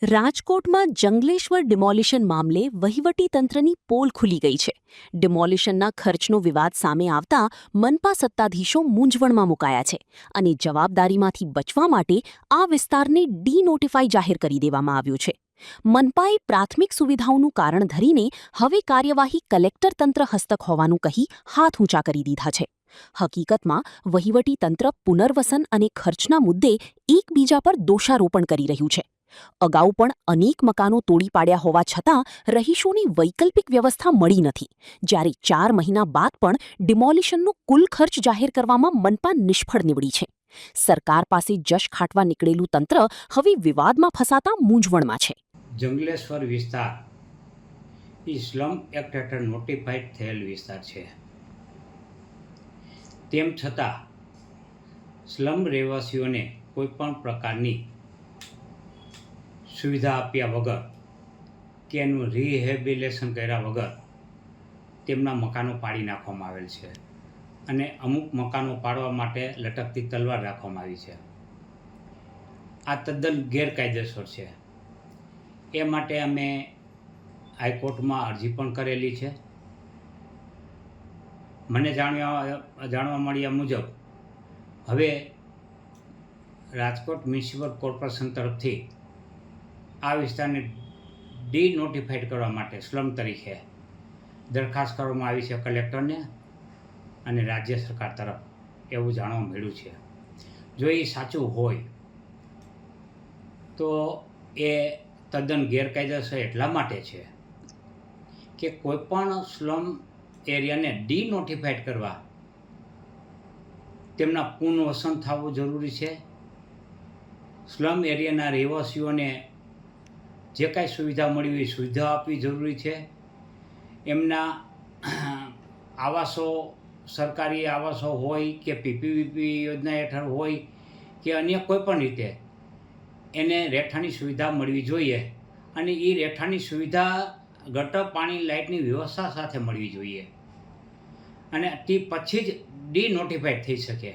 રાજકોટમાં જંગલેશ્વર ડિમોલિશન મામલે વહીવટીતંત્રની પોલ ખુલી ગઈ છે. ડિમોલિશનના ખર્ચનો વિવાદ સામે આવતા મનપા સત્તાધીશો મૂંઝવણમાં મુકાયા છે અને જવાબદારીમાંથી બચવા માટે આ વિસ્તારને ડી-નોટિફાઈ જાહેર કરી દેવામાં આવ્યું છે. મનપાએ પ્રાથમિક સુવિધાઓનું કારણ ધરીને હવે કાર્યવાહી કલેક્ટર તંત્ર હસ્તક હોવાનું કહી હાથ ઊંચા કરી દીધા છે. હકીકતમાં વહીવટીતંત્ર પુનર્વસન અને ખર્ચના મુદ્દે એકબીજા પર દોષારોપણ કરી રહ્યું છે. અગાઉ પણ અનેક મકાનો તોડી પાડ્યા હોવા છતાં રહીશોની વૈકલ્પિક વ્યવસ્થા મળી નથી, જ્યારે 4 મહિના બાદ પણ ડિમોલિશનનો કુલ ખર્ચ જાહેર કરવામાં મનપા નિષ્ફળ નીવડી છે. સરકાર પાસે જશ ખાટવા નીકળેલું તંત્ર હવે વિવાદમાં ફસાતા મૂંઝવણમાં છે. જંગલેશ્વર વિસ્તાર એ સ્લમ એક્ટ હેઠળ નોટિફાઈડ થયેલ વિસ્તાર છે. તેમ છતાં સ્લમ રહેવાસીઓને કોઈપણ પ્રકારની સુવિધા આપ્યા વગર કે એનું રિહેબિલિટેશન કર્યા વગર તેમના મકાનો પાડી નાખવામાં આવેલ છે અને અમુક મકાનો પાડવા માટે લટકતી તલવાર રાખવામાં આવી છે. આ તદ્દન ગેરકાયદેસર છે. એ માટે અમે હાઈકોર્ટમાં અરજી પણ કરેલી છે. મને જાણવા મળ્યા મુજબ હવે રાજકોટ મ્યુનિસિપલ કોર્પોરેશન તરફથી આ વિસ્તારને ડી-નોટિફાઈડ કરવા માટે સ્લમ તરીકે દરખાસ્ત કરવામાં આવી છે કલેક્ટરને અને રાજ્ય સરકાર તરફ, એવું જાણવા મળ્યું છે. જો એ સાચું હોય તો એ તદ્દન ગેરકાયદેસર એટલા માટે છે કે કોઈપણ સ્લમ એરિયાને ડી-નોટિફાઈડ કરવા તેમના પુનર્વસન થવું જરૂરી છે. સ્લમ એરિયાના રહેવાસીઓને જે કાંઈ સુવિધા મળી હોય સુવિધા આપવી જરૂરી છે. એમના આવાસો, સરકારી આવાસો હોય કે પીપીવીપી યોજના હેઠળ હોય કે અન્ય કોઈપણ રીતે એને રહેઠાણની સુવિધા મળવી જોઈએ અને એ રહેઠાણની સુવિધા ગટર, પાણી, લાઇટની વ્યવસ્થા સાથે મળવી જોઈએ અને તે પછી જ ડી-નોટિફાઈડ થઈ શકે.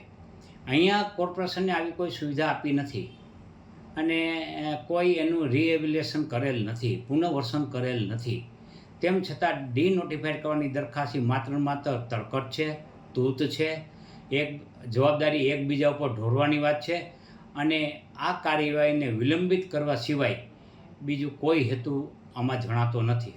અહીંયા કોર્પોરેશનને આવી કોઈ સુવિધા આપી નથી અને કોઈ એનું રિહેબિલિટેશન કરેલ નથી, પુનર્વસન કરેલ નથી. તેમ છતાં ડી-નોટિફાઈડ કરવાની દરખાસ્ત માત્ર તરકટ છે, તૂત છે, એક જવાબદારી એકબીજા ઉપર ઢોરવાની વાત છે અને આ કાર્યવાહીને વિલંબિત કરવા સિવાય બીજું કોઈ હેતુ આમાં જણાતો નથી.